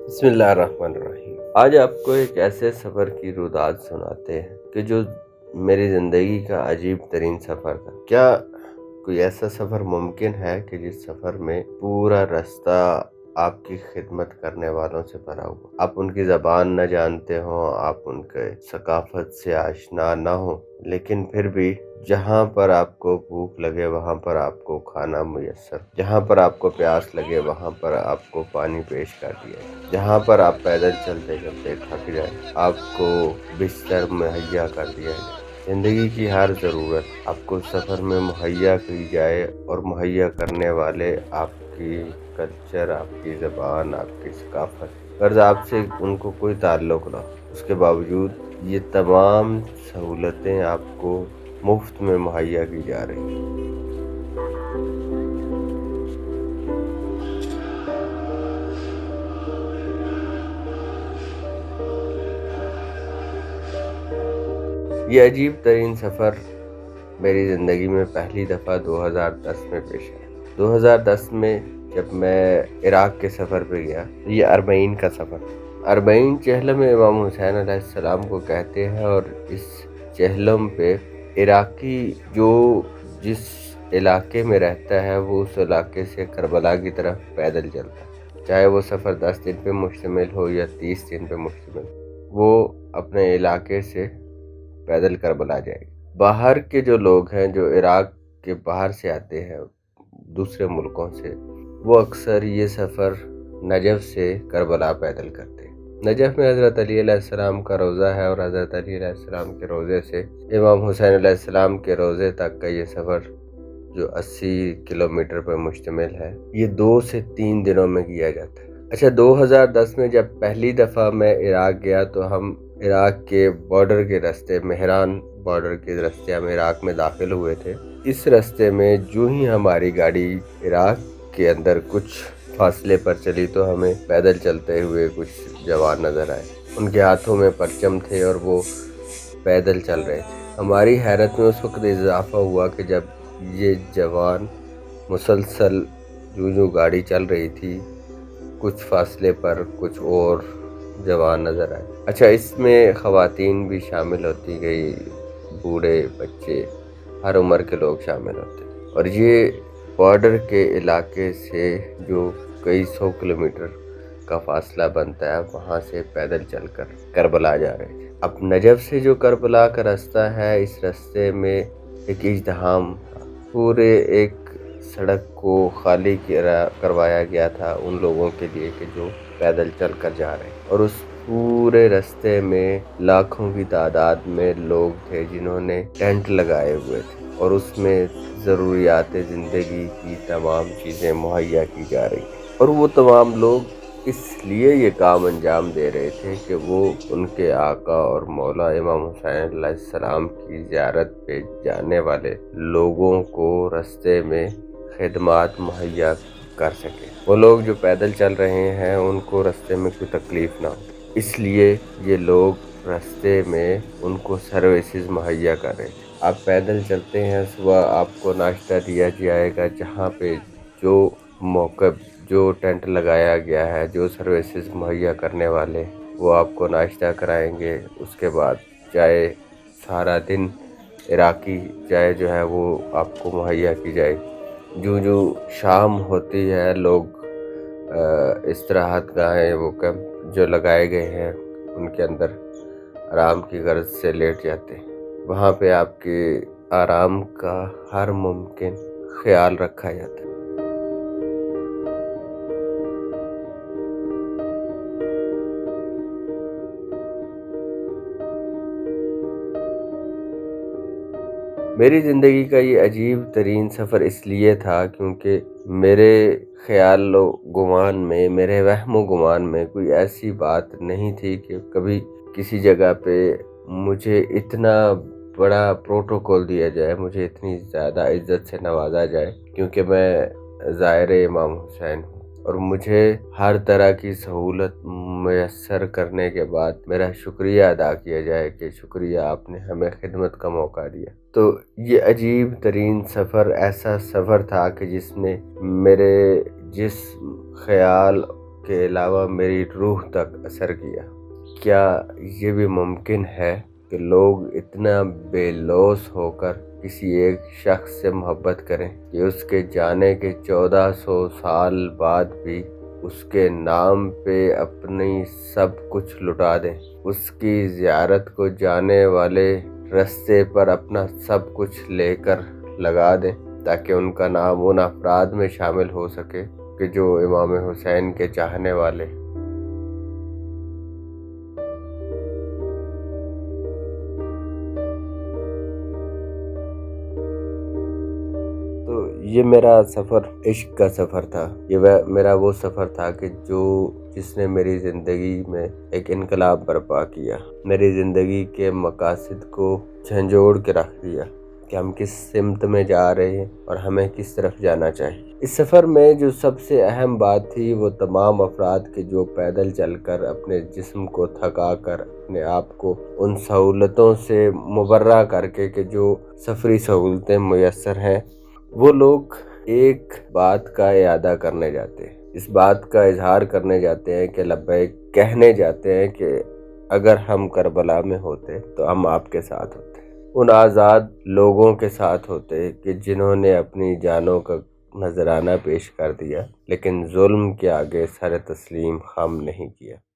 بسم اللہ الرحمن الرحیم۔ آج آپ کو ایک ایسے سفر کی روداد سناتے ہیں کہ جو میری زندگی کا عجیب ترین سفر تھا۔ کیا کوئی ایسا سفر ممکن ہے کہ جس سفر میں پورا رستہ آپ کی خدمت کرنے والوں سے بھرا ہوا، آپ ان کی زبان نہ جانتے ہوں، آپ ان کے ثقافت سے آشنا نہ ہوں، لیکن پھر بھی جہاں پر آپ کو بھوک لگے وہاں پر آپ کو کھانا میسر، جہاں پر آپ کو پیاس لگے وہاں پر آپ کو پانی پیش کر دیا جائے، جہاں پر آپ پیدل چلتے چلتے تھک جائیں آپ کو بستر مہیا کر دیا جائے۔ زندگی کی ہر ضرورت آپ کو سفر میں مہیا کی جائے، اور مہیا کرنے والے آپ کی کلچر، آپ کی زبان، آپ کی ثقافت، غرض آپ سے ان کو کوئی تعلق نہ ہو، اس کے باوجود یہ تمام سہولتیں آپ کو مفت میں مہیا کی جا رہی ہیں۔ یہ عجیب ترین سفر میری زندگی میں پہلی دفعہ 2010 میں پیش آیا۔ 2010 میں جب میں عراق کے سفر پہ گیا، یہ اربعین کا سفر۔ اربعین چہلم امام حسین علیہ السلام کو کہتے ہیں، اور اس چہلم پہ عراقی جو جس علاقے میں رہتا ہے وہ اس علاقے سے کربلا کی طرف پیدل چلتا ہے، چاہے وہ سفر 10 دن پہ مشتمل ہو یا 30 دن پہ مشتمل ہو، وہ اپنے علاقے سے پیدل کربلا جائے گی۔ باہر کے جو لوگ ہیں جو عراق کے باہر سے آتے ہیں دوسرے ملکوں سے، وہ اکثر یہ سفر نجف سے کربلا پیدل کرتے ہیں۔ نجف میں حضرت علی علیہ السلام کا روضہ ہے، اور حضرت علی علیہ السلام کے روضے سے امام حسین علیہ السلام کے روضے تک کا یہ سفر جو 80 کلومیٹر پر مشتمل ہے، یہ 2 سے 3 دنوں میں کیا جاتا ہے۔ اچھا، 2010 میں جب پہلی دفعہ میں عراق گیا تو ہم عراق کے بارڈر کے راستے، مہران بارڈر کے راستے ہم عراق میں داخل ہوئے تھے۔ اس راستے میں جو ہی ہماری گاڑی عراق کے اندر کچھ فاصلے پر چلی تو ہمیں پیدل چلتے ہوئے کچھ جوان نظر آئے۔ ان کے ہاتھوں میں پرچم تھے اور وہ پیدل چل رہے تھے۔ ہماری حیرت میں اس وقت اضافہ ہوا کہ جب یہ جوان مسلسل جو گاڑی چل رہی تھی، کچھ فاصلے پر کچھ اور جوان نظر آئے۔ اچھا، اس میں خواتین بھی شامل ہوتی گئی، بوڑھے، بچے، ہر عمر کے لوگ شامل ہوتے، اور یہ بارڈر کے علاقے سے جو کئی 100 کلومیٹر کا فاصلہ بنتا ہے وہاں سے پیدل چل کر کربلا جا رہے تھے۔ اب نجف سے جو کربلا کا راستہ ہے، اس راستے میں ایک ازدحام تھا، پورے ایک سڑک کو خالی کروایا گیا تھا ان لوگوں کے لیے کہ جو پیدل چل کر جا رہے ہیں، اور اس پورے راستے میں لاکھوں کی تعداد میں لوگ تھے جنہوں نے ٹینٹ لگائے ہوئے تھے، اور اس میں ضروریات زندگی کی تمام چیزیں مہیا کی جا رہی تھی، اور وہ تمام لوگ اس لیے یہ کام انجام دے رہے تھے کہ وہ ان کے آقا اور مولا امام حسین علیہ السلام کی زیارت پہ جانے والے لوگوں کو راستے میں خدمات مہیا کر سکے۔ وہ لوگ جو پیدل چل رہے ہیں ان کو راستے میں کوئی تکلیف نہ ہو، اس لیے یہ لوگ راستے میں ان کو سروسز مہیا کر رہے تھے۔ آپ پیدل چلتے ہیں، صبح آپ کو ناشتہ دیا جائے گا، جہاں پہ جو موقع، جو ٹینٹ لگایا گیا ہے، جو سروسز مہیا کرنے والے وہ آپ کو ناشتہ کرائیں گے۔ اس کے بعد چائے، سارا دن عراقی چائے جو ہے وہ آپ کو مہیا کی جائے گی۔ جو شام ہوتی ہے، لوگ استراحت گاہیں، وہ کیمپ جو لگائے گئے ہیں ان کے اندر آرام کی غرض سے لیٹ جاتے ہیں۔ وہاں پہ آپ کے آرام کا ہر ممکن خیال رکھا جاتا ہے۔ میری زندگی کا یہ عجیب ترین سفر اس لیے تھا کیونکہ میرے خیال و گمان میں، میرے وہم و گمان میں کوئی ایسی بات نہیں تھی کہ کبھی کسی جگہ پہ مجھے اتنا بڑا پروٹوکول دیا جائے، مجھے اتنی زیادہ عزت سے نوازا جائے، کیونکہ میں زائر امام حسین ہوں، اور مجھے ہر طرح کی سہولت میسر کرنے کے بعد میرا شکریہ ادا کیا جائے کہ شکریہ، آپ نے ہمیں خدمت کا موقع دیا۔ تو یہ عجیب ترین سفر ایسا سفر تھا کہ جس نے میرے جسم، خیال کے علاوہ میری روح تک اثر کیا۔ کیا یہ بھی ممکن ہے کہ لوگ اتنا بے لوث ہو کر کسی ایک شخص سے محبت کریں کہ اس کے جانے کے 1400 سال بعد بھی اس کے نام پہ اپنی سب کچھ لٹا دیں، اس کی زیارت کو جانے والے رستے پر اپنا سب کچھ لے کر لگا دیں تاکہ ان کا نام ان افراد میں شامل ہو سکے کہ جو امام حسین کے چاہنے والے۔ تو یہ میرا سفر عشق کا سفر تھا، یہ میرا وہ سفر تھا کہ جس نے میری زندگی میں ایک انقلاب برپا کیا، میری زندگی کے مقاصد کو جھنجھوڑ کے رکھ دیا کہ ہم کس سمت میں جا رہے ہیں اور ہمیں کس طرف جانا چاہیے۔ اس سفر میں جو سب سے اہم بات تھی وہ تمام افراد کے جو پیدل چل کر اپنے جسم کو تھکا کر اپنے آپ کو ان سہولتوں سے مبرہ کر کے کہ جو سفری سہولتیں میسر ہیں، وہ لوگ ایک بات کا اعادہ کرنے جاتے ہیں، اس بات کا اظہار کرنے جاتے ہیں کہ لبیک کہنے جاتے ہیں کہ اگر ہم کربلا میں ہوتے تو ہم آپ کے ساتھ ہوتے، ان آزاد لوگوں کے ساتھ ہوتے کہ جنہوں نے اپنی جانوں کا نذرانہ پیش کر دیا لیکن ظلم کے آگے سر تسلیم خم نہیں کیا۔